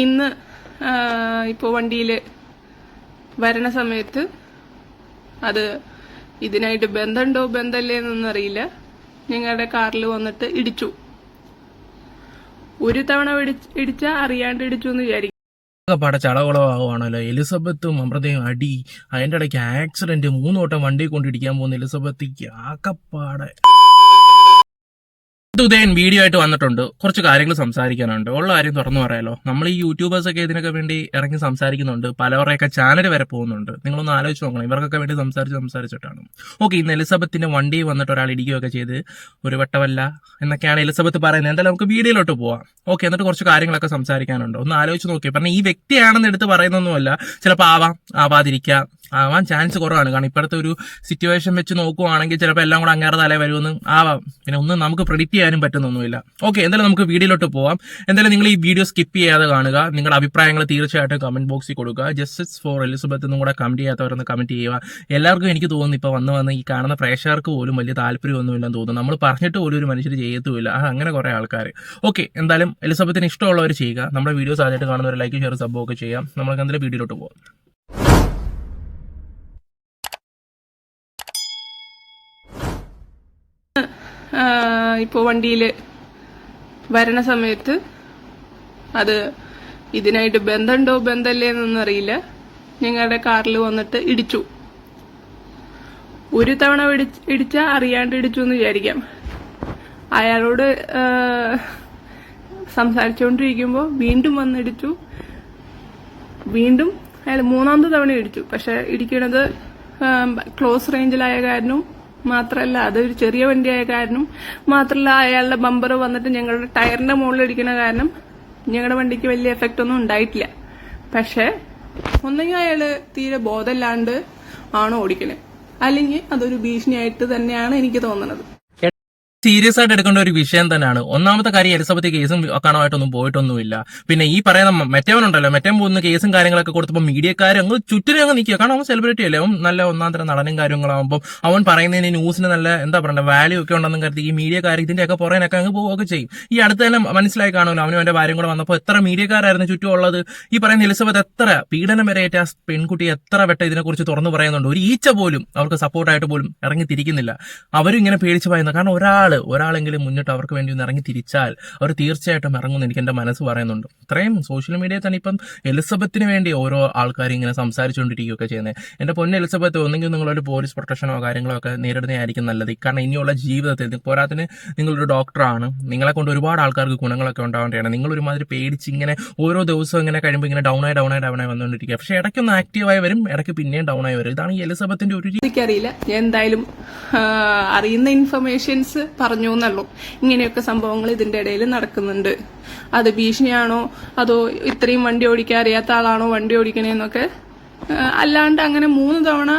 ഇന്ന് ഇപ്പോൾ വണ്ടിയിൽ വരണ സമയത്ത് അത് ഇതിനായിട്ട് ബന്ധമുണ്ടോ ബന്ധമല്ലേ എന്നൊന്നും അറിയില്ല, ഞങ്ങളുടെ കാറിൽ വന്നിട്ട് ഇടിച്ചു. ഒരു തവണ ഇടിച്ചാൽ അറിയാണ്ട് ഇടിച്ചു എന്ന് വിചാരിക്കും. പാടെ ചളകുളമാകുവാണല്ലോ. എലിസബത്തും അമൃതയും അടി, അതിൻ്റെ ഇടയ്ക്ക് ആക്സിഡന്റ്, 3 വട്ടം വണ്ടി കൊണ്ടിടിക്കാൻ പോകുന്ന എലിസബത്തിക്ക് ആകപ്പാടെ. ഉദയൻ വീഡിയോ ആയിട്ട് വന്നിട്ടുണ്ട്. കുറച്ച് കാര്യങ്ങൾ സംസാരിക്കാനുണ്ട്. ഉള്ള കാര്യം തുറന്നു പറയാലോ. നമ്മൾ ഈ യൂട്യൂബേഴ്സ് ഒക്കെ ഇതിനൊക്കെ വേണ്ടി ഇറങ്ങി സംസാരിക്കുന്നുണ്ട്. പലവരുടെയൊക്കെ ചാനൽ വരെ പോകുന്നുണ്ട്. നിങ്ങളൊന്ന് ആലോചിച്ച് നോക്കണം, ഇവർക്കൊക്കെ വേണ്ടി സംസാരിച്ചിട്ടാണ്. ഓക്കെ, ഇന്ന് എലിസബത്തിന്റെ വണ്ടി വന്നിട്ട് ഒരാൾ ഇടിക്കുകയൊക്കെ ചെയ്ത് ഒരു വട്ടമല്ല എന്നൊക്കെയാണ് എലിസബത്ത് പറയുന്നത്. എന്തായാലും നമുക്ക് വീഡിയോയിലോട്ട് പോവാം. ഓക്കെ, എന്നിട്ട് കുറച്ച് കാര്യങ്ങളൊക്കെ സംസാരിക്കാനുണ്ട്. ഒന്ന് ആലോചിച്ച് നോക്കി. പറഞ്ഞാൽ ഈ വ്യക്തിയാണെന്ന് എടുത്ത് പറയുന്നൊന്നുമല്ല, ചിലപ്പോൾ ആവാതിരിക്കാം, ആവാൻ ചാൻസ് കുറവാണ്. കാരണം ഇപ്പോഴത്തെ ഒരു സിറ്റുവേഷൻ വെച്ച് നോക്കുവാണെങ്കിൽ ചിലപ്പോൾ എല്ലാം കൂടെ അങ്ങേറെ തലേ വരുമെന്ന് ആവാം. പിന്നെ ഒന്നും നമുക്ക് പ്രെഡിക്റ്റ് ചെയ്യാനും പറ്റുന്നൊന്നുമില്ല. ഓക്കെ, എന്തായാലും നമുക്ക് വീഡിയോയിലോട്ട് പോവാം. എന്തായാലും നിങ്ങൾ ഈ വീഡിയോ സ്കിപ്പ് ചെയ്യാതെ കാണുക. നിങ്ങളുടെ അഭിപ്രായങ്ങൾ തീർച്ചയായിട്ടും കമന്റ് ബോക്സിൽ കൊടുക്കുക. ജസ്റ്റിസ് ഫോർ എലിസബത്ത് എന്നും കൂടെ കമന്റ് ചെയ്യാത്തവരൊന്ന് കമന്റ് ചെയ്യുക. എല്ലാവർക്കും എനിക്ക് തോന്നുന്നു ഇപ്പോൾ വന്ന് ഈ കാണുന്ന പ്രേക്ഷകർക്ക് പോലും വലിയ താല്പര്യമൊന്നുമില്ലെന്ന് തോന്നുന്നു. നമ്മൾ പറഞ്ഞിട്ട് പോലും ഒരു മനുഷ്യർ ചെയ്യത്തുമില്ല. അങ്ങനെ കുറെ ആൾക്കാർ. ഓക്കെ, എന്തായാലും എലിസബത്തിന് ഇഷ്ടമുള്ളവർ ചെയ്യുക. നമ്മുടെ വീഡിയോസ് ആദ്യമായിട്ട് കാണുന്നവർ ലൈക്ക്, ഷെയർ, സബ് ഒക്കെ ചെയ്യാം. നമുക്ക് എന്തായാലും വീഡിയോയിലോട്ട് പോകാം. ഇപ്പോൾ വണ്ടിയിൽ വരണ സമയത്ത് അത് ഇതിനായിട്ട് ബന്ധമുണ്ടോ ബന്ധമല്ലേ എന്നൊന്നും അറിയില്ല, ഞങ്ങളുടെ കാറിൽ വന്നിട്ട് ഇടിച്ചു. ഒരു തവണ ഇടിച്ചാൽ അറിയാണ്ട് ഇടിച്ചു എന്ന് വിചാരിക്കാം. അയാളോട് സംസാരിച്ചുകൊണ്ടിരിക്കുമ്പോൾ വീണ്ടും വന്നിടിച്ചു. വീണ്ടും അയാൾ 3ാമത്തെ തവണ ഇടിച്ചു. പക്ഷെ ഇടിക്കണത് ക്ലോസ് റേഞ്ചിലായ കാരണം മാത്രമല്ല, അതൊരു ചെറിയ വണ്ടിയായ കാരണം മാത്രമല്ല, അയാളുടെ ബമ്പർ വന്നിട്ട് ഞങ്ങളുടെ ടയറിന്റെ മുകളിൽ ഇടിക്കണ കാരണം ഞങ്ങളുടെ വണ്ടിക്ക് വലിയ എഫക്റ്റ് ഒന്നും ഉണ്ടായിട്ടില്ല. പക്ഷെ ഒന്നെങ്കിൽ അയാള് തീരെ ബോധമില്ലാണ്ട് ആണോ ഓടിക്കണേ, അല്ലെങ്കിൽ അതൊരു ഭീഷണിയായിട്ട് തന്നെയാണ് എനിക്ക് തോന്നുന്നത്. സീരിയസ് ആയിട്ട് എടുക്കേണ്ട ഒരു വിഷയം തന്നെയാണ്. ഒന്നാമത്തെ കാര്യം, എലിസബത്ത് കേസും കാണാനായിട്ടൊന്നും പോയിട്ടൊന്നുമില്ല. പിന്നെ ഈ പറയുന്ന മെറ്റവനുണ്ടല്ലോ, മെറ്റവൻ പോകുന്ന കേസും കാര്യങ്ങളൊക്കെ കൊടുത്തപ്പോൾ മീഡിയക്കാർ അങ്ങ് ചുറ്റിനും അങ്ങ് നിൽക്കുക. കാരണം അവൻ സെലിബ്രിറ്റി അല്ലേ, അവൻ നല്ല ഒന്നാം തരം നടനും കാര്യങ്ങളാകുമ്പോൾ അവൻ പറയുന്നതിന് ന്യൂസിന് നല്ല എന്താ പറയണ്ട വാല്യൂ ഒക്കെ ഉണ്ടെന്നും കരുതി ഈ മീഡിയക്കാർ ഇതിന്റെയൊക്കെ പുറകെനൊക്കെ അങ്ങ് പോവുകയൊക്കെ ചെയ്യും. ഈ അടുത്ത് തന്നെ മനസ്സിലായി കാണുമല്ലോ, അവനും അവന്റെ ഭാര്യയും കൂടെ വന്നപ്പോൾ എത്ര മീഡിയക്കാരായിരുന്നു ചുറ്റും ഉള്ളത്. ഈ പറയുന്ന എലിസബത്ത് എത്ര പീഡനം വരെ ഏറ്റ ആ പെൺകുട്ടി എത്ര വട്ടം ഇതിനെക്കുറിച്ച് തുറന്നു പറയുന്നുണ്ട്. ഒരു ഈച്ച പോലും അവർക്ക് സപ്പോർട്ടായിട്ട് പോലും ഇറങ്ങി തിരിക്കുന്നില്ല. അവരും ഇങ്ങനെ പേടിച്ച് പറയുന്നത്. കാരണം ഒരാളെങ്കിലും മുന്നിട്ട് അവർക്ക് വേണ്ടി ഒന്ന് ഇറങ്ങി തിരിച്ചാൽ അവർ തീർച്ചയായിട്ടും ഇറങ്ങുമെന്ന് എനിക്ക് എന്റെ മനസ്സ് പറയുന്നുണ്ട്. ഇത്രയും സോഷ്യൽ മീഡിയയിൽ തന്നെ ഇപ്പം എലിസബത്തിന് വേണ്ടി ഓരോ ആൾക്കാരും ഇങ്ങനെ സംസാരിച്ചുകൊണ്ടിരിക്കുകയൊക്കെ ചെയ്യുന്നത്. എന്റെ പൊന്ന എലിസബത്ത്, ഒന്നെങ്കിൽ നിങ്ങളൊരു പോലീസ് പ്രൊട്ടക്ഷനോ കാര്യങ്ങളോ ഒക്കെ നേരിടുന്നതായിരിക്കും നല്ലത്. കാരണം ഇനിയുള്ള ജീവിതത്തിൽ പോരാത്തിന് നിങ്ങളൊരു ഡോക്ടറാണ്, നിങ്ങളെ കൊണ്ട് ഒരുപാട് ആൾക്കാർക്ക് ഗുണങ്ങളൊക്കെ ഉണ്ടാവേണ്ടതാണ്. നിങ്ങൾ ഒരുമാതിരി പേടിച്ച് ഇങ്ങനെ ഓരോ ദിവസവും ഇങ്ങനെ കഴിയുമ്പോൾ ഇങ്ങനെ ഡൗൺ ആയി വന്നുകൊണ്ടിരിക്കുക. പക്ഷെ ഇടയ്ക്കൊന്ന് ആക്റ്റീവായി വരും, ഇടയ്ക്ക് പിന്നെയും ഡൗൺ ആയി വരും. ഇതാണ് ഈ എലിസബത്തിന്റെ ഒരു എനിക്കറിയില്ല. ഞാൻ എന്തായാലും അറിയുന്ന ഇൻഫർമേഷൻസ് പറഞ്ഞു എന്നല്ലോ. ഇങ്ങനെയൊക്കെ സംഭവങ്ങൾ ഇതിന്റെ ഇടയിൽ നടക്കുന്നുണ്ട്. അത് ഭീഷണിയാണോ അതോ ഇത്രയും വണ്ടി ഓടിക്കാൻ അറിയാത്ത ആളാണോ വണ്ടി ഓടിക്കണേന്നൊക്കെ. അല്ലാണ്ട് അങ്ങനെ 3 തവണ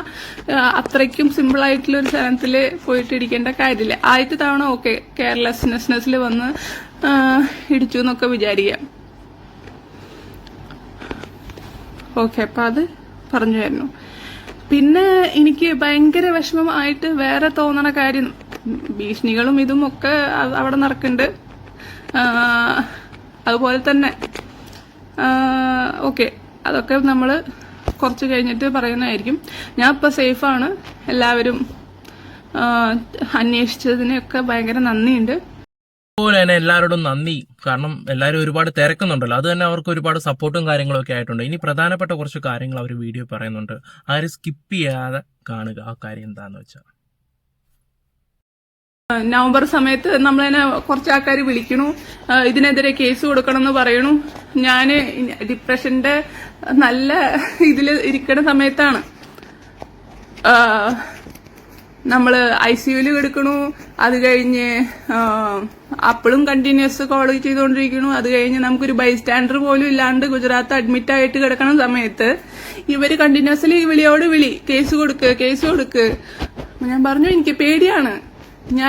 അത്രയ്ക്കും സിമ്പിൾ ആയിട്ടുള്ള ഒരു സ്ഥലത്തിൽ പോയിട്ട് ഇടിക്കേണ്ട കാര്യമില്ല. ആദ്യത്തെ തവണ ഓക്കെ, കെയർലെസ്നെസ്സിൽ വന്ന് ഇടിച്ചു എന്നൊക്കെ വിചാരിക്കാം. ഓക്കെ, അപ്പൊ അത് പറഞ്ഞായിരുന്നു. പിന്നെ എനിക്ക് ഭയങ്കര വിഷമമായിട്ട് വേറെ തോന്നണ കാര്യം, ഭീഷണികളും ഇതും ഒക്കെ അവിടെ നടക്കുന്നുണ്ട്. അതുപോലെ തന്നെ ഓക്കെ, അതൊക്കെ നമ്മൾ കുറച്ച് കഴിഞ്ഞിട്ട് പറയുന്നതായിരിക്കും. ഞാൻ ഇപ്പം സേഫാണ്. എല്ലാവരും അന്വേഷിച്ചതിനൊക്കെ ഭയങ്കര നന്ദിയുണ്ട്. അതുപോലെ തന്നെ എല്ലാവരോടും നന്ദി. കാരണം എല്ലാവരും ഒരുപാട് തിരക്കുന്നുണ്ടല്ലോ, അത് തന്നെ അവർക്ക് ഒരുപാട് സപ്പോർട്ടും കാര്യങ്ങളൊക്കെ ആയിട്ടുണ്ട്. ഇനി പ്രധാനപ്പെട്ട കുറച്ച് കാര്യങ്ങൾ അവർ വീഡിയോ പറയുന്നുണ്ട്, ആരും സ്കിപ്പ് ചെയ്യാതെ കാണുക. ആ കാര്യം എന്താന്ന് വെച്ചാൽ, നവംബർ സമയത്ത് നമ്മൾ തന്നെ കുറച്ച് ആൾക്കാർ വിളിക്കണു, ഇതിനെതിരെ കേസ് കൊടുക്കണം എന്ന് പറയണു. ഞാന് ഡിപ്രഷന്റെ നല്ല ഇതില് ഇരിക്കുന്ന സമയത്താണ് നമ്മള് ICUല് കിടക്കണു. അത് കഴിഞ്ഞ് അപ്പോഴും കണ്ടിന്യൂസ് കോൾ ചെയ്തുകൊണ്ടിരിക്കണു. അത് കഴിഞ്ഞ് നമുക്കൊരു ബൈസ്റ്റാൻഡർ പോലും ഇല്ലാണ്ട് ഗുജറാത്ത് അഡ്മിറ്റ് ആയിട്ട് കിടക്കണ സമയത്ത് ഇവര് കണ്ടിന്യൂസ്ലി വിളിയോട് വിളി, കേസ് കൊടുക്ക്. ഞാൻ പറഞ്ഞു എനിക്ക് പേടിയാണ്,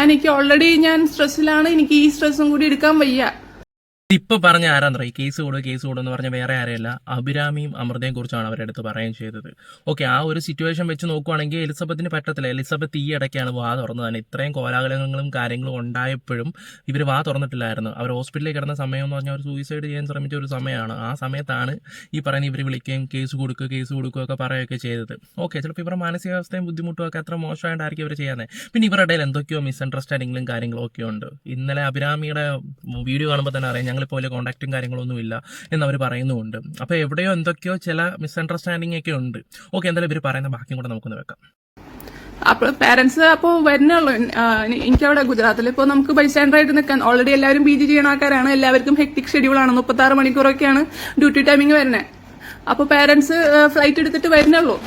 എനിക്ക് ഓൾറെഡി ഞാൻ സ്ട്രെസ്സിലാണ്, എനിക്ക് ഈ സ്ട്രെസ്സും കൂടി എടുക്കാൻ വയ്യ. ഇപ്പൊ പറഞ്ഞ ആരാന്നറിയ കേസ് കൊടു എന്ന് പറഞ്ഞ വേറെ ആരെയല്ല, അഭിരാമിയും അമൃതയും കുറിച്ചാണ് അവരുടെ അടുത്ത് പറയുകയും ചെയ്തത്. ഓക്കെ, ആ ഒരു സിറ്റുവേഷൻ വെച്ച് നോക്കുവാണെങ്കിൽ എലിസബത്തിന് പറ്റത്തില്ല. എലിസബത്ത് ഈ ഇടയ്ക്കാണ് വാ തുറന്നത് തന്നെ. ഇത്രയും കോലാഹലങ്ങളും കാര്യങ്ങളും ഉണ്ടായപ്പോഴും ഇവർ വാ തുറന്നിട്ടില്ലായിരുന്നു. അവർ ഹോസ്പിറ്റലിൽ കിടന്ന സമയം എന്ന് പറഞ്ഞാൽ അവർ സൂയിസൈഡ് ചെയ്യാൻ ശ്രമിച്ച ഒരു സമയമാണ്. ആ സമയത്താണ് ഈ പറയുന്ന ഇവർ വിളിക്കുകയും കേസ് കൊടുക്കുക ഒക്കെ പറയുകയൊക്കെ ചെയ്തത്. ഓക്കെ, ചിലപ്പോൾ ഇവരുടെ മാനസികാവസ്ഥയും ബുദ്ധിമുട്ടും ഒക്കെ അത്ര മോശമായിട്ടായിരിക്കും ഇവർ ചെയ്യാതെ. പിന്നെ ഇവരുടെ ഇടയിൽ എന്തൊക്കെയോ മിസ്അണ്ടർസ്റ്റാൻഡിങ്ങിലും കാര്യങ്ങളും ഒക്കെ ഉണ്ട്. ഇന്നലെ അഭിരാമിയുടെ വീഡിയോ കാണുമ്പോൾ തന്നെ അറിയാം ഞങ്ങളിപ്പോൾ വലിയ കോൺടാക്റ്റും കാര്യങ്ങളൊന്നും ഇല്ല എന്നവർ പറയുന്നുമുണ്ട്. അപ്പോൾ എവിടെയോ എന്തൊക്കെയോ ചില മിസ്അണ്ടർസ്റ്റാൻഡിങ് ഒക്കെ ഉണ്ട്. ഓക്കെ, എന്തായാലും ഇവർ പറയുന്ന ബാക്കിയും കൂടെ നമുക്കൊന്ന് വെക്കാം. അപ്പോൾ പാരന്റ്സ് അപ്പോൾ വരുന്നുള്ളൂ. എനിക്കവിടെ ഗുജറാത്തിൽ ഇപ്പോൾ നമുക്ക് ബൈസ്റ്റാൻഡറായിട്ട് നിൽക്കാൻ ഓൾറെഡി എല്ലാവരും PG ചെയ്യണ ആൾക്കാരാണ്. എല്ലാവർക്കും ഹെക്ടിക് ഷെഡ്യൂളാണ്. 36 മണിക്കൂറൊക്കെയാണ് ഡ്യൂട്ടി ടൈമിങ് വരുന്നത്. അപ്പോൾ പാരന്റ്സ് ഫ്ലൈറ്റ് എടുത്തിട്ട് വരുന്നുള്ളൂ.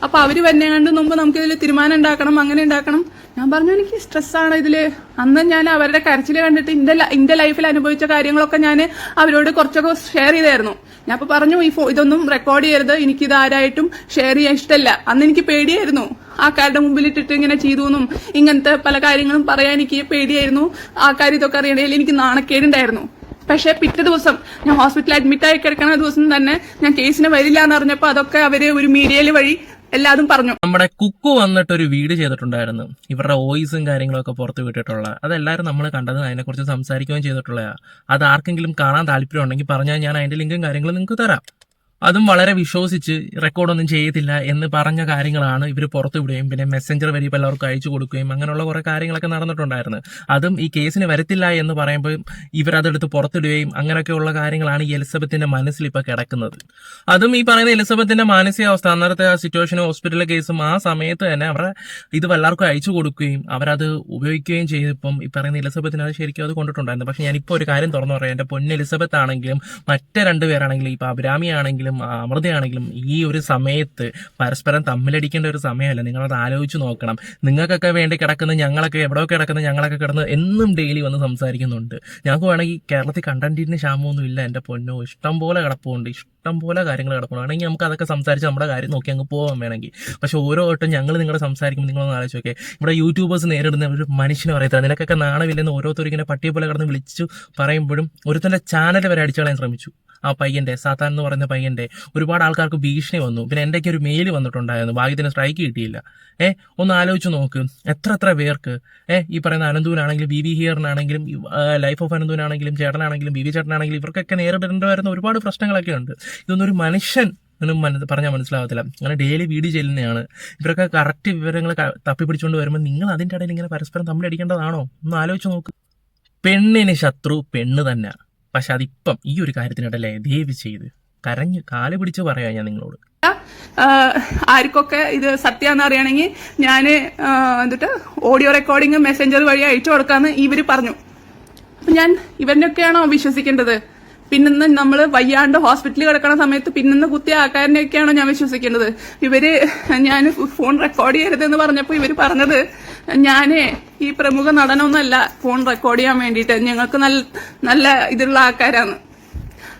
അപ്പൊ അവര് വരുന്നതിന് മുമ്പ് നമുക്ക് ഇതിൽ തീരുമാനം ഉണ്ടാക്കണം, അങ്ങനെ ഉണ്ടാക്കണം. ഞാൻ പറഞ്ഞു എനിക്ക് സ്ട്രെസ്സാണ് ഇതില്. അന്ന് ഞാൻ അവരുടെ കരച്ചിൽ കണ്ടിട്ട് എന്റെ ലൈഫിൽ അനുഭവിച്ച കാര്യങ്ങളൊക്കെ ഞാൻ അവരോട് കുറച്ചൊക്കെ ഷെയർ ചെയ്തായിരുന്നു. ഞാൻ അപ്പൊ പറഞ്ഞു ഇതൊന്നും റെക്കോർഡ് ചെയ്യരുത്, എനിക്കിത് ആരായിട്ടും ഷെയർ ചെയ്യാൻ ഇഷ്ടമല്ല. അന്ന് എനിക്ക് പേടിയായിരുന്നു, ആൾക്കാരുടെ മുമ്പിൽ ഇട്ടിട്ട് ഇങ്ങനെ ചെയ്തു എന്നും ഇങ്ങനത്തെ പല കാര്യങ്ങളും പറയാൻ എനിക്ക് പേടിയായിരുന്നു. ആൾക്കാർ ഇതൊക്കെ അറിയണേൽ എനിക്ക് നാണക്കേടുണ്ടായിരുന്നു. പക്ഷെ പിറ്റേ ദിവസം ഞാൻ ഹോസ്പിറ്റലിൽ അഡ്മിറ്റ് ആയി കിടക്കുന്ന ദിവസം തന്നെ ഞാൻ കേസിന് വരില്ല എന്ന് അറിഞ്ഞപ്പോ അതൊക്കെ അവര് ഒരു മീഡിയയിൽ വഴി എല്ലാതും പറഞ്ഞു. നമ്മുടെ കുക്കു വന്നിട്ട് ഒരു വീഡിയോ ചെയ്തിട്ടുണ്ടായിരുന്നു, ഇവരുടെ വോയിസും കാര്യങ്ങളൊക്കെ പുറത്ത് വിട്ടിട്ടുള്ള. അതെല്ലാവരും നമ്മൾ കണ്ടത്, അതിനെക്കുറിച്ച് സംസാരിക്കുകയും ചെയ്തിട്ടുള്ളതാ. അത് ആർക്കെങ്കിലും കാണാൻ താല്പര്യം ഉണ്ടെങ്കിൽ പറഞ്ഞാൽ ഞാൻ അതിന്റെ ലിങ്കും കാര്യങ്ങളും നിങ്ങൾക്ക് തരാം. അതും വളരെ വിശ്വസിച്ച് റെക്കോർഡൊന്നും ചെയ്യത്തില്ല എന്ന് പറഞ്ഞ കാര്യങ്ങളാണ് ഇവർ പുറത്തു വിടുകയും പിന്നെ മെസ്സഞ്ചർ വഴി ഇപ്പോൾ എല്ലാവർക്കും അയച്ചു കൊടുക്കുകയും അങ്ങനെയുള്ള കുറേ കാര്യങ്ങളൊക്കെ നടന്നിട്ടുണ്ടായിരുന്നു. അതും ഈ കേസിന് വരത്തില്ല എന്ന് പറയുമ്പോൾ ഇവരതെടുത്ത് പുറത്തിടുകയും അങ്ങനെയൊക്കെയുള്ള കാര്യങ്ങളാണ് ഈ എലിസബത്തിന്റെ മനസ്സിൽ ഇപ്പോൾ കിടക്കുന്നത്. അതും ഈ പറയുന്ന എലിസബത്തിന്റെ മാനസികാവസ്ഥ, അന്നേരത്തെ ആ സിറ്റുവേഷനും ഹോസ്പിറ്റലിലെ കേസും ആ സമയത്ത് തന്നെ അവരെ ഇത് എല്ലാവർക്കും അയച്ചു കൊടുക്കുകയും അവരത് ഉപയോഗിക്കുകയും ചെയ്തപ്പം ഈ പറയുന്ന എലിസബത്തിന് അത് ശരിക്കും അത് കൊണ്ടിട്ടുണ്ടായിരുന്നു. പക്ഷെ ഞാനിപ്പോൾ ഒരു കാര്യം തുറന്നു പറയാം, എൻ്റെ പൊന്ന് എലിസബത്ത് ആണെങ്കിലും മറ്റേ രണ്ടുപേരാണെങ്കിലും ഇപ്പോൾ അഭിരാമി ആണെങ്കിലും അമൃതയാണെങ്കിലും ഈ ഒരു സമയത്ത് പരസ്പരം തമ്മിലടിക്കേണ്ട ഒരു സമയമല്ല. നിങ്ങളത് ആലോചിച്ച് നോക്കണം. നിങ്ങൾക്കൊക്കെ വേണ്ടി കിടക്കുന്ന ഞങ്ങളൊക്കെ എവിടെയൊക്കെ കിടക്കുന്ന ഞങ്ങളൊക്കെ കിടന്ന് എന്നും ഡെയിലി വന്ന് സംസാരിക്കുന്നുണ്ട്. ഞങ്ങൾക്ക് വേണമെങ്കിൽ കേരളത്തിൽ കണ്ടന്റിന് ക്ഷാമമൊന്നും ഇല്ല എൻ്റെ പൊന്നോ, ഇഷ്ടം പോലെ കിടപ്പുണ്ട്, ഇഷ്ടം പോലെ കാര്യങ്ങൾ കിടക്കണം. ആണെങ്കിൽ നമുക്ക് അതൊക്കെ സംസാരിച്ച് നമ്മുടെ കാര്യം നോക്കി അങ്ങ് പോകാൻ വേണമെങ്കിൽ. പക്ഷെ ഓരോ വട്ടം ഞങ്ങൾ നിങ്ങളെ സംസാരിക്കുമ്പോൾ നിങ്ങളൊന്ന് ആലോചിച്ച് നോക്കേ, ഇവിടെ യൂട്യൂബേഴ്സ് നേരിടുന്ന ഒരു മനുഷ്യനെ പറയത്തില്ല, നിനക്കൊക്കെ നാണമില്ലെന്ന് ഓരോരുത്തരും ഇങ്ങനെ പട്ടിയെ പോലെ കിടന്ന് വിളിച്ചു പറയുമ്പോഴും ഒരുത്തൻ്റെ ചാനൽ വരെ അടിച്ചളയാൻ ശ്രമിച്ചു. ആ പയ്യന്റെ സാത്താൻ എന്ന് പറയുന്ന പയ്യന്റെ ഒരുപാട് ആൾക്കാർക്ക് ഭീഷണി വന്നു. പിന്നെ എന്റെയൊക്കെ ഒരു മെയിൽ വന്നിട്ടുണ്ടായിരുന്നു, ഭാഗ്യത്തിന് സ്ട്രൈക്ക് കിട്ടിയില്ല. ഒന്ന് ആലോചിച്ച് നോക്ക്, എത്ര പേർക്ക് ഈ പറയുന്ന അനന്തൂനാണെങ്കിലും BB ഹിയറിനാണെങ്കിലും ലൈഫ് ഓഫ് അനന്തൂനാണെങ്കിലും ചേട്ടനാണെങ്കിലും BB ചേട്ടനാണെങ്കിലും ഇവർക്കൊക്കെ നേരിടേണ്ടി വരുന്ന ഒരുപാട് പ്രശ്നങ്ങളൊക്കെ ഉണ്ട്. ഇതൊന്നും ഒരു മനുഷ്യൻ പറഞ്ഞാൽ മനസ്സിലാവത്തില്ല. അങ്ങനെ ഡെയിലി വീഡിയോ ചെല്ലുന്നതാണ്. ഇവരൊക്കെ കറക്റ്റ് വിവരങ്ങൾ തപ്പിപ്പിടിച്ചുകൊണ്ട് വരുമ്പോൾ നിങ്ങൾ അതിൻ്റെ ഇടയിൽ ഇങ്ങനെ പരസ്പരം തമ്മിലടിക്കേണ്ടതാണോ? ഒന്ന് ആലോചിച്ച് നോക്ക്. പെണ്ണിന് ശത്രു പെണ്ണ് തന്നെ. പക്ഷെ അതിപ്പം ഈ ഒരു കാര്യത്തിനിടയിലെ ദയവ് ചെയ്ത് കരഞ്ഞ് കാല് പിടിച്ച് പറയാം ഞാൻ നിങ്ങളോട്. ആർക്കൊക്കെ ഇത് സത്യാന്ന് അറിയണമെങ്കിൽ ഞാൻ ഓഡിയോ റെക്കോർഡിങ് മെസ്സഞ്ചർ വഴി അയച്ചു കൊടുക്കാന്ന് ഇവര് പറഞ്ഞു. അപ്പൊ ഞാൻ ഇവരിനൊക്കെയാണോ വിശ്വസിക്കേണ്ടത്? പിന്നെന്ന് നമ്മൾ വയ്യാണ്ട് ഹോസ്പിറ്റലിൽ കിടക്കുന്ന സമയത്ത് പിന്നെന്ന് കുത്തിയ ആൾക്കാരിനെയൊക്കെയാണോ ഞാൻ വിശ്വസിക്കേണ്ടത്? ഇവര് ഞാൻ ഫോൺ റെക്കോർഡ് ചെയ്യരുതെന്ന് പറഞ്ഞപ്പോൾ ഇവര് പറഞ്ഞത് ഞാനേ ഈ പ്രമുഖ നടനൊന്നല്ല ഫോൺ റെക്കോർഡ് ചെയ്യാൻ വേണ്ടിയിട്ട്, ഞങ്ങൾക്ക് നല്ല ഇതുള്ള ആൾക്കാരാണ്.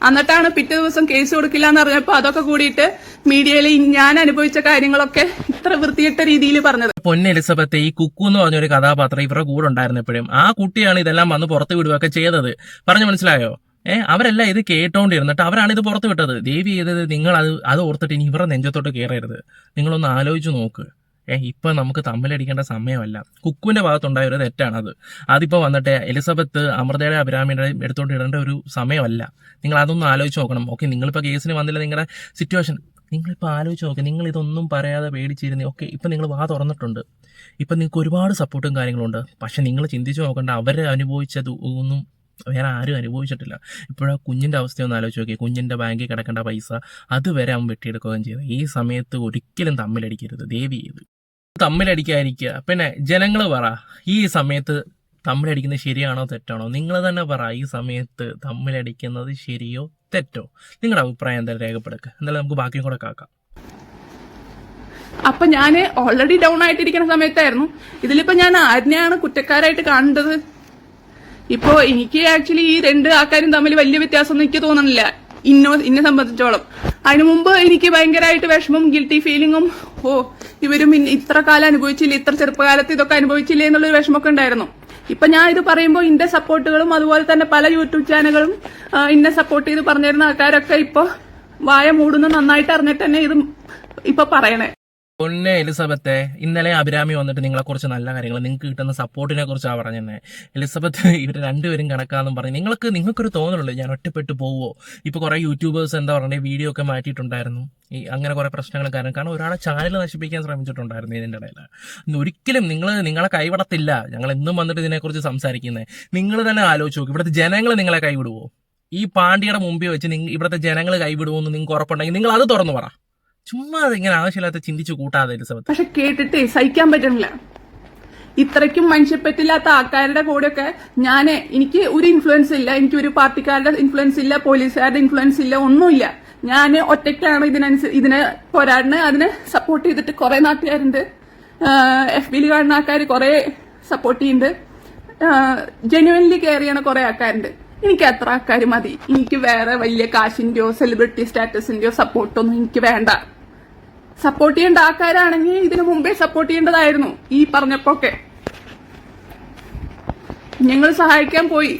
എന്നിട്ടാണ് പിറ്റേ ദിവസം കേസ് കൊടുക്കില്ല എന്ന് പറഞ്ഞപ്പോൾ അതൊക്കെ കൂടിയിട്ട് മീഡിയയിൽ ഞാൻ അനുഭവിച്ച കാര്യങ്ങളൊക്കെ ഇത്ര വൃത്തിയിട്ട രീതിയിൽ പറഞ്ഞത്. പൊന്ന് എലിസബത്ത്, ഈ കുക്കു എന്ന് പറഞ്ഞൊരു കഥാപാത്രം ഇവരുടെ കൂടെ ഉണ്ടായിരുന്നപ്പോഴും ആ കുട്ടിയാണ് ഇതെല്ലാം വന്ന് പുറത്ത് വിടുകയൊക്കെ ചെയ്തത്. പറഞ്ഞു മനസ്സിലായോ? അവരെല്ലാം ഇത് കേട്ടോണ്ടിരുന്നിട്ട് അവരാണ് ഇത് പുറത്ത് വിട്ടത്. ദേവി ചെയ്തത് നിങ്ങൾ അത് ഓർത്തിട്ട് ഇനി ഇവരുടെ നെഞ്ചത്തോട്ട് കയറരുത്. നിങ്ങളൊന്ന് ആലോചിച്ച് നോക്ക്. ഇപ്പൊ നമുക്ക് തമ്മിലടിക്കേണ്ട സമയമല്ല. കുക്കുവിന്റെ ഭാഗത്തുണ്ടായ ഒരു തെറ്റാണത്. അതിപ്പോ വന്നിട്ട് എലിസബത്ത് അമൃതയുടെ അഭിരാമിയുടെ എടുത്തോണ്ട് ഇടേണ്ട ഒരു സമയമല്ല. നിങ്ങൾ അതൊന്നും ആലോചിച്ച് നോക്കണം. ഓക്കെ, നിങ്ങളിപ്പോ കേസിന് വന്നില്ല, നിങ്ങളുടെ സിറ്റുവേഷൻ നിങ്ങളിപ്പോൾ ആലോചിച്ച് നോക്കി. നിങ്ങൾ ഇതൊന്നും പറയാതെ പേടിച്ചിരുന്നു. ഓക്കെ, ഇപ്പം നിങ്ങൾ വാ തുറന്നിട്ടുണ്ട്, ഇപ്പം നിങ്ങൾക്ക് ഒരുപാട് സപ്പോർട്ടും കാര്യങ്ങളുണ്ട്. പക്ഷെ നിങ്ങൾ ചിന്തിച്ച് നോക്കേണ്ട, അവരെ അനുഭവിച്ചത് ഒന്നും വേറെ ആരും അനുഭവിച്ചിട്ടില്ല. ഇപ്പോഴാ കുഞ്ഞിൻ്റെ അവസ്ഥയൊന്നും ആലോചിച്ച് നോക്കി. കുഞ്ഞിൻ്റെ ബാങ്കിൽ കിടക്കേണ്ട പൈസ അതുവരെ അവൻ വെട്ടിയെടുക്കുകയും ചെയ്തു. ഈ സമയത്ത് ഒരിക്കലും തമ്മിലടിക്കരുത്, ദേവി ചെയ്ത് തമ്മിലടിക്കാതിരിക്കുക. പിന്നെ ജനങ്ങൾ പറ, ഈ സമയത്ത് തമ്മിലടിക്കുന്നത് ശരിയാണോ തെറ്റാണോ? നിങ്ങൾ തന്നെ പറ, ഈ സമയത്ത് തമ്മിലടിക്കുന്നത് ശരിയോ തെറ്റോ? നിങ്ങളുടെ അഭിപ്രായം എന്തായാലും രേഖപ്പെടുക്കുക. എന്തായാലും നമുക്ക് ബാക്കിയും കൂടെ കാക്കാം. അപ്പൊ ഞാൻ ഓൾറെഡി ഡൗൺ ആയിട്ടിരിക്കുന്ന സമയത്തായിരുന്നു. ഇതിലിപ്പോ ഞാൻ ആരിനെയാണ് കുറ്റക്കാരായിട്ട് കാണേണ്ടത്? ഇപ്പോ എനിക്ക് ആക്ച്വലി ഈ രണ്ട് ആൾക്കാരും തമ്മിൽ വലിയ വ്യത്യാസമൊന്നും എനിക്ക് തോന്നുന്നില്ല ഇന്നെ സംബന്ധിച്ചോളം. അതിനു മുമ്പ് എനിക്ക് ഭയങ്കരമായിട്ട് വിഷമം, ഗിൽറ്റി ഫീലിങ്ങും, ഇവരും ഇത്ര കാലം അനുഭവിച്ചില്ലേ, ഇത്ര ചെറുപ്പകാലത്ത് ഇതൊക്കെ അനുഭവിച്ചില്ലേ എന്നുള്ളൊരു വിഷമമൊക്കെ ഉണ്ടായിരുന്നു. ഇപ്പൊ ഞാൻ ഇത് പറയുമ്പോൾ ഇന്റെ സപ്പോർട്ടുകളും അതുപോലെ തന്നെ പല യൂട്യൂബ് ചാനലുകളും ഇന്നെ സപ്പോർട്ട് ചെയ്ത് പറഞ്ഞിരുന്ന ആൾക്കാരൊക്കെ ഇപ്പൊ വായ മൂടുന്ന നന്നായിട്ട് അറിഞ്ഞിട്ട് തന്നെ ഇത് ഇപ്പൊ പറയണേ. പൊന്നെ എലിസബത്തെ, ഇന്നലെ അഭിരാമി വന്നിട്ട് നിങ്ങളെ കുറിച്ച് നല്ല കാര്യങ്ങൾ, നിങ്ങൾക്ക് കിട്ടുന്ന സപ്പോർട്ടിനെ കുറിച്ചാണ് പറഞ്ഞത്. എലിസബത്ത് ഇവർ രണ്ടുപേരും കണക്കാന്നും പറഞ്ഞു. നിങ്ങൾക്കൊരു തോന്നലുള്ളൂ ഞാൻ ഒറ്റപ്പെട്ടു പോവോ? ഇപ്പൊ കുറെ യൂട്യൂബേഴ്സ് എന്താ പറയുക വീഡിയോ ഒക്കെ മാറ്റിയിട്ടുണ്ടായിരുന്നു ഈ അങ്ങനെ കുറെ പ്രശ്നങ്ങൾ കാരണം ഒരാളെ ചാനൽ നശിപ്പിക്കാൻ ശ്രമിച്ചിട്ടുണ്ടായിരുന്നു ഇതിന്റെ ഇടയിൽ. ഒരിക്കലും നിങ്ങളെ കൈവിടത്തില്ല. ഞങ്ങൾ എന്നും വന്നിട്ട് ഇതിനെക്കുറിച്ച് സംസാരിക്കുന്നത്. നിങ്ങൾ തന്നെ ആലോചിച്ച് നോക്കും, ഇവിടുത്തെ ജനങ്ങൾ നിങ്ങളെ കൈവിടുവോ? ഈ പാണ്ഡ്യയുടെ മുമ്പിൽ വെച്ച് ഇവിടുത്തെ ജനങ്ങൾ കൈവിടുവോ എന്ന് നിങ്ങൾക്ക് ഉറപ്പുണ്ടെങ്കിൽ നിങ്ങൾ അത് തുറന്നു പറ. ചുമ്മാ ഇങ്ങനെ ആവശ്യമില്ലാത്ത ചിന്തിച്ചു കൂട്ടാതെ എലിസബത്ത്. പക്ഷെ കേട്ടിട്ട് സഹിക്കാൻ പറ്റണില്ല. ഇത്രയ്ക്കും മനുഷ്യപ്പറ്റില്ലാത്ത ആൾക്കാരുടെ കൂടെയൊക്കെ എനിക്ക് ഒരു ഇൻഫ്ലുവൻസ് ഇല്ല, എനിക്ക് ഒരു പാർട്ടിക്കാരുടെ ഇൻഫ്ലുവൻസ് ഇല്ല, പോലീസുകാരുടെ ഇൻഫ്ലുവൻസ് ഇല്ല, ഒന്നുമില്ല. ഞാൻ ഒറ്റയ്ക്കാണ് ഇതിനെ പോരാടിന്. അതിനെ സപ്പോർട്ട് ചെയ്തിട്ട് കുറെ നാട്ടുകാരുണ്ട്, FB കാണുന്ന ആൾക്കാർ കുറെ സപ്പോർട്ട് ചെയ്യുന്നുണ്ട്, ജെന്യുവൻലി കെയർ ചെയ്യണ കുറെ ആൾക്കാരുണ്ട്. എനിക്ക് അത്ര ആൾക്കാർ മതി. എനിക്ക് വേറെ വലിയ കാശിന്റെയോ സെലിബ്രിറ്റി സ്റ്റാറ്റസിന്റെയോ സപ്പോർട്ടൊന്നും എനിക്ക് വേണ്ട. സപ്പോർട്ട് ചെയ്യേണ്ട ആൾക്കാരാണെങ്കിൽ ഇതിനു മുമ്പേ സപ്പോർട്ട് ചെയ്യേണ്ടതായിരുന്നു. ഈ പറഞ്ഞപ്പോക്കെ ഞങ്ങൾ സഹായിക്കാൻ പോയി,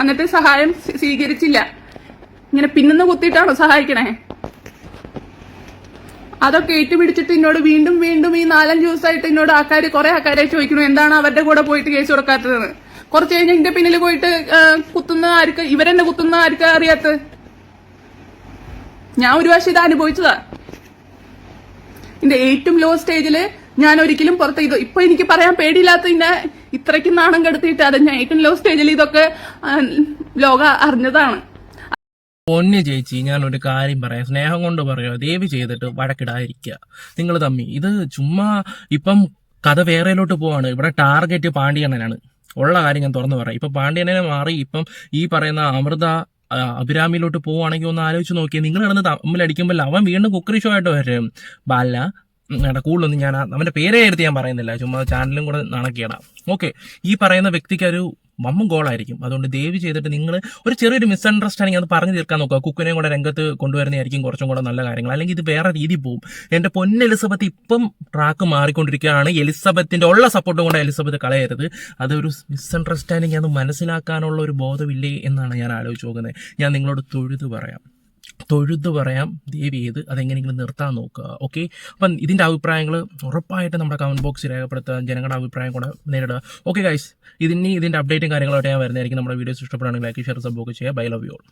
എന്നിട്ട് സഹായം സ്വീകരിച്ചില്ല. ഇങ്ങനെ പിന്നെന്ന് കുത്തിയിട്ടാണോ സഹായിക്കണേ? അതൊക്കെ ഏറ്റുപിടിച്ചിട്ട് എന്നോട് വീണ്ടും വീണ്ടും ഈ 4-5 ദിവസമായിട്ട് എന്നോട് കുറെ ആൾക്കാരെ ചോദിക്കണു എന്താണ് അവരുടെ കൂടെ പോയിട്ട് കേസ് കൊടുക്കാത്തതെന്ന്. കുറച്ച് കഴിഞ്ഞ് എന്റെ പിന്നിൽ പോയിട്ട് ഇവരെന്നെ കുത്തുന്ന ആർക്ക് അറിയാത്ത? ഞാൻ ഒരു വർഷം ഇത് അനുഭവിച്ചതാ. എന്റെ ഏറ്റവും ലോ സ്റ്റേജില് ഞാൻ ഒരിക്കലും പുറത്ത് ഇപ്പൊ എനിക്ക് പറയാൻ പേടിയില്ലാത്ത ഇത്രയ്ക്ക് നാണം കെടുത്തിയിട്ട് അത് ഞാൻ ഏറ്റവും ലോ സ്റ്റേജിൽ ഇതൊക്കെ ലോകം അറിഞ്ഞതാണ്. പൊന്നു ചേച്ചി, ഞാൻ ഒരു കാര്യം പറയാം, സ്നേഹം കൊണ്ട് പറയുക, ദയവ് ചെയ്തിട്ട് വഴക്കിടാതിരിക്കുക നിങ്ങൾ തമ്മി. ഇത് ചുമ്മാ ഇപ്പം കഥ വേറെയിലോട്ട് പോവാണ്. ഇവിടെ ടാർഗറ്റ് പാണ്ഡ്യണ്ണനാണ്. ഉള്ള കാര്യം ഞാൻ തുറന്നു പറയാം. ഇപ്പൊ പാണ്ഡ്യനെ മാറി ഇപ്പം ഈ പറയുന്ന അമൃത അഭിരാമിയിലോട്ട് പോവുകയാണെങ്കിൽ ഒന്ന് ആലോചിച്ച് നോക്കിയാൽ നിങ്ങൾ കിടന്ന് തമ്മിലടിക്കുമ്പോൾ അവൻ വീണ്ടും കുക്കറി ഷോ ആയിട്ട് വരും. ബാല കൂടുതലൊന്നും ഞാൻ അവന്റെ പേരേ എടുത്ത് ഞാൻ പറയുന്നില്ല, ചുമ്മാ ചാനലും കൂടെ നടക്കിയടാം. ഓക്കെ, ഈ പറയുന്ന വ്യക്തിക്ക് ഒരു മമ്മ ഗോളായിരിക്കും. അതുകൊണ്ട് ദയവ് ചെയ്തിട്ട് നിങ്ങൾ ഒരു ചെറിയൊരു മിസ്അണ്ടർസ്റ്റാൻഡിങ് അത് പറഞ്ഞു തീർക്കാൻ നോക്കുക. കുക്കിനെയും കൂടെ രംഗത്ത് കൊണ്ടുവരുന്നതായിരിക്കും കുറച്ചും കൂടെ നല്ല കാര്യങ്ങൾ. അല്ലെങ്കിൽ ഇത് വേറെ രീതി പോകും. എന്റെ പൊന്ന എലിസബത്ത് ഇപ്പം ട്രാക്ക് മാറിക്കൊണ്ടിരിക്കുകയാണ്. എലിസബത്തിന്റെ ഉള്ള സപ്പോർട്ടും കൂടെ എലിസബത്ത് കളയരുത്. അതൊരു മിസ്അണ്ടർസ്റ്റാൻഡിങ്, അത് മനസ്സിലാക്കാനുള്ള ഒരു ബോധമില്ലേ എന്നാണ് ഞാൻ ആലോചിച്ച് നോക്കുന്നത്. ഞാൻ നിങ്ങളോട് തൊഴുതു പറയാം, ദയവ് ചെയ്ത് അതെങ്ങനെയെങ്കിലും നിർത്താൻ നോക്കുക. ഓക്കെ, അപ്പം ഇതിൻ്റെ അഭിപ്രായങ്ങൾ ഉറപ്പായിട്ട് നമ്മുടെ കമന്റ് ബോക്സിൽ രേഖപ്പെടുത്തുക, ജനങ്ങളുടെ അഭിപ്രായം കൂടെ നേരിടുക. ഓക്കെ ഗൈസ്, ഇതിൻ്റെ അപ്ഡേറ്റും കാര്യങ്ങളായിട്ട് ഞാൻ വരുന്നതായിരിക്കും. നമ്മുടെ വീഡിയോസ് ഇഷ്ടപ്പെടുകയാണെങ്കിൽ ലൈക്ക്, ഷെയർ, സബ്സ്ക്രൈബ് ചെയ്യുക. Bye, love you all.